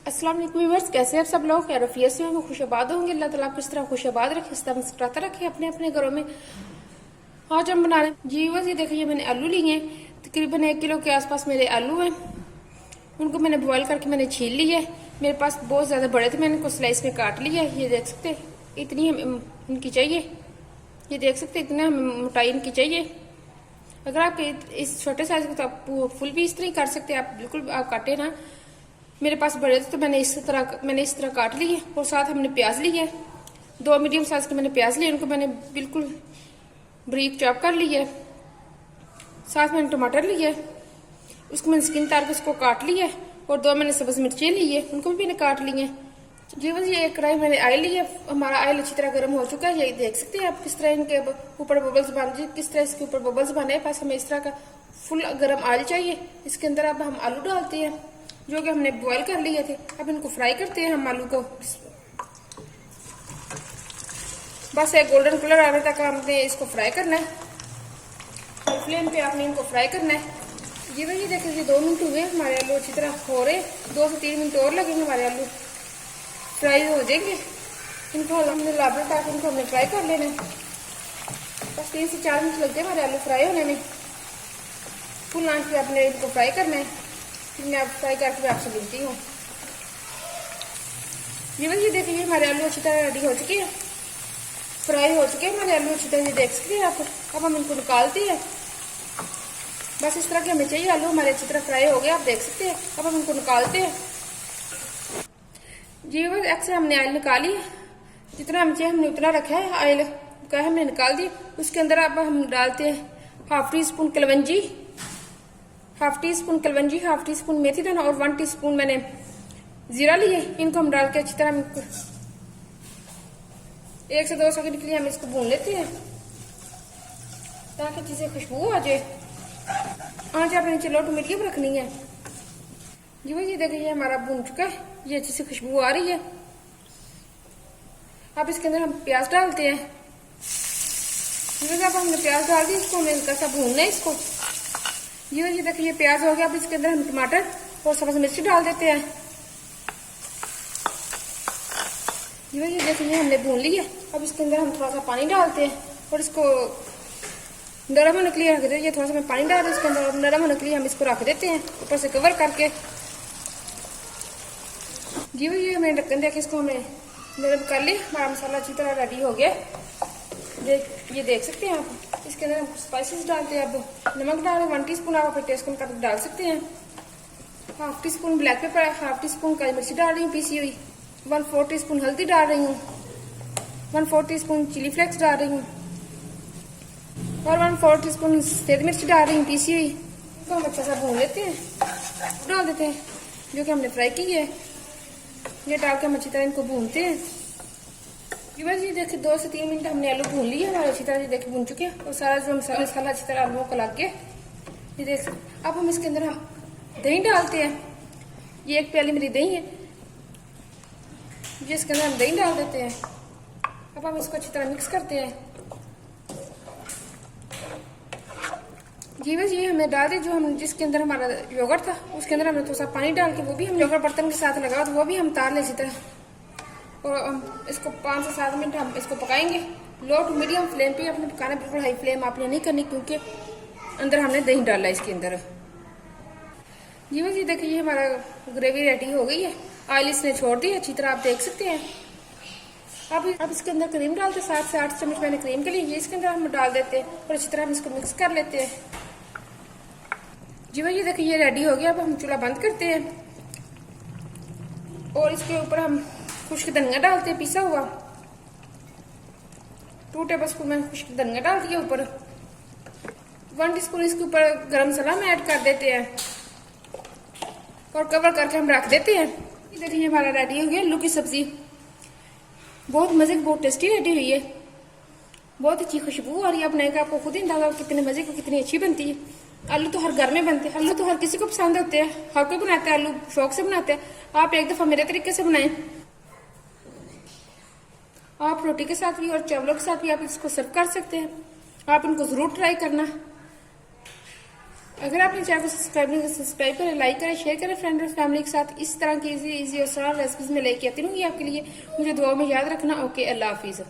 अस्सलाम वालेकुम व्यूअर्स, कैसे हैं आप सब लोग? खैरियत से होंगे, खुशआबाद होंगे। अल्लाह ताला आपको इस तरह खुशआबाद रखे, इस तरह मुस्कुराता रखे अपने अपने घरों में। आज हम बना रहे हैं जी व्यूअर्स, ये देखिए मैंने आलू लिए हैं। तकरीबन 1 किलो के आसपास मेरे आलू हैं। उनको मैंने बॉयल करके मैंने छील ली है। मेरे पास बहुत ज़्यादा बड़े थे, मैंने इनको स्लाइस में काट लिया है। ये देख सकते हैं, इतनी हमें इनकी चाहिए। ये देख सकते हैं, इतना हमें मोटाई इनकी चाहिए। अगर आप इस छोटे साइज को तो आप फुल भी इस तरह ही कर सकते हैं। आप बिल्कुल आप काटे ना। मेरे पास बड़े थे तो मैंने इस तरह काट ली है। और साथ हमने प्याज ली है, 2 मीडियम साइज के मैंने प्याज लिए, उनको मैंने बिल्कुल ब्रीक चॉप कर ली है। साथ मैंने टमाटर लिए, उसको मैंने स्किन तार के उसको काट लिया है। और 2 मैंने सब्ज मिर्चें ली है, उनको भी मैंने काट ली है। जी बस ये एक कढ़ाई मैंने ऑयल ली है। हमारा ऑयल अच्छी तरह गर्म हो चुका है। ये देख सकते हैं आप किस तरह इनके ऊपर बबल्स बन जी किस तरह इसके ऊपर बबल्स बने। पास हमें इस तरह का फुल गर्म ऑयल चाहिए। इसके अंदर अब हम आलू डालते हैं जो कि हमने बॉईल कर लिए थे। अब इनको फ्राई करते हैं हम आलू को। बस एक गोल्डन कलर आने तक हमने इसको फ्राई करना है। हाई फ्लेम पे आपने इनको फ्राई करना है। जी भाई ये देखिए 2 मिनट हुए, हमारे आलू अच्छी तरह हो रहे। 2 से 3 मिनट और लगेंगे, हमारे आलू फ्राई हो जाएंगे। इनको हमने लाबड़ टाक इनको हमने फ्राई कर लेना है। बस 3 से 4 मिनट लगते हैं हमारे आलू फ्राई होने में। फुल आंच पे आपने इनको फ्राई करना है। फिर मैं फ्राई करके मैं आपसे मिलती हूँ। ये देखिए हमारे आलू अच्छी तरह रेडी हो चुके हैं, फ्राई हो चुके हैं हमारे आलू अच्छी तरह। ये देख सकते हैं आप। अब हम इनको निकालते हैं। बस इस तरह के हमें चाहिए आलू हमारे अच्छी तरह फ्राई हो गए, आप देख सकते हैं। अब हम इनको निकालते हैं। जी बस एक से हमने ऑयल निकाली, जितना हमें चाहिए हमने उतना रखा है। ऑयल का हमने निकाल दिया। उसके अंदर अब हम डालते हैं हाफ टी स्पून कलवंजी, हाफ टी स्पून मेथी दाना और 1 टीस्पून मैंने जीरा लिए। इनको हम डाल के अच्छी तरह 1 से 2 सेकंड के लिए हम इसको भून लेते हैं ताकि अच्छी से खुशबू आ जाए। आंच आपने नीचे लो टू मीडियम रखनी है। जी भाई ये देखिए हमारा भून चुका है, ये अच्छी से खुशबू आ रही है। अब इसके अंदर हम प्याज डालते हैं। अब हमने प्याज डाल दी, इसको हमें हल्का सा भूनना है इसको। ये देखिए ये प्याज हो गया। अब इसके अंदर हम टमाटर और सब्ज मिर्ची डाल देते हैं। ये देखिए हमने भून लिया। अब इसके अंदर हम थोड़ा सा पानी डालते हैं और इसको नरम होने के लिए रख देते हैं। थोड़ा सा मैं पानी डाल दें इसके अंदर, नरम होने के लिए हम इसको रख देते हैं ऊपर से कवर करके। जी ये हमने ढक्कन देके इसको हमें नरम कर लिया। हमारा मसाला अच्छी तरह रेडी हो गया। ये देख सकते हैं आप। इसके अंदर हम स्पाइसेस डालते हैं। अब नमक डालें 1 टीस्पून, आप अपने टेस्ट के डाल सकते हैं। Half teaspoon black pepper, half teaspoon काली मिर्ची डाल रही हूँ पीसी हुई। 1/4 टीस्पून हल्दी डाल रही हूँ। 1/4 टीस्पून चिली फ्लेक्स डाल रही हूँ और 1/4 टीस्पून सफेद मिर्ची डाल रही हूँ पीसी हुई। तो हम अच्छा सा भून लेते हैं, डाल देते हैं जो कि हमने फ्राई की है। ये डाल के हम अच्छी तरह इनको भूनते हैं। ये बस ये देखिए 2 से 3 मिनट हमने आलू भून लिए हमारे अच्छी तरह। ये देखिए भून चुके हैं और सारा जो मसाला अच्छी तरह आलूओं को लग गया। ये देख सकते। अब हम इसके अंदर हम दही डालते हैं। ये 1 प्याली मेरी दही है, जिसके अंदर हम दही डाल देते हैं। अब हम इसको अच्छी तरह मिक्स करते हैं। जी बस ये हमने डाल दी जो हम जिसके अंदर हमारा योगर्ट था उसके अंदर हमने थोड़ा सा पानी डाल के वो भी हम योगर्ट बर्तन के साथ लगा, तो वो भी हम तार ले इसी तरह। और हम इसको 5 से 7 मिनट हम इसको पकाएंगे लो टू मीडियम फ्लेम पे। अपने पकाना बिल्कुल हाई फ्लेम आपने नहीं करनी, क्योंकि अंदर हमने दही डाला है इसके अंदर। जी बस ये देखिए हमारा ग्रेवी रेडी हो गई है। ऑयल इसने छोड़ दी अच्छी तरह, आप देख सकते हैं। अब इसके अंदर क्रीम डालते हैं। 7 से 8 चम्मच मैंने क्रीम के लिए ये इसके अंदर हम डाल देते हैं और अच्छी तरह हम इसको मिक्स कर लेते हैं। जी भाई ये देखिए ये रेडी हो गया। अब हम चूल्हा बंद करते हैं और इसके ऊपर हम खुश्क धनिया डालते हैं, पिसा हुआ 2 टेबलस्पून मैंने खुश्क धनिया डाल दिया ऊपर। 1 टीस्पून इसके ऊपर गरम मसाला हम ऐड कर देते हैं और कवर करके हम रख देते हैं। ये देखिए हमारा रेडी हो गया आलू की सब्जी। बहुत मजे की, बहुत टेस्टी रेडी हुई है। बहुत अच्छी खुशबू आ रही है। अपने आपको खुद ही अंदाजा कितने मजे को कितनी अच्छी बनती है। आलू तो हर घर में बनते हैं, आलू तो हर किसी को पसंद होते हैं, हर कोई बनाते हैं आलू, शौक से बनाते हैं। आप एक दफा मेरे तरीके से बनाएं। आप रोटी के साथ भी और चावलों के साथ भी आप इसको सर्व कर सकते हैं। आप इनको जरूर ट्राई करना। अगर आपने चैनल को सब्सक्राइब नहीं किया सब्सक्राइब करें, लाइक करें, शेयर करें फ्रेंड और फैमिली के साथ। इस तरह की इजी और आसान रेसिपीज में लेके आती रहूँगी आपके लिए। मुझे दुआ में याद रखना। ओके, अल्लाह हाफिज़।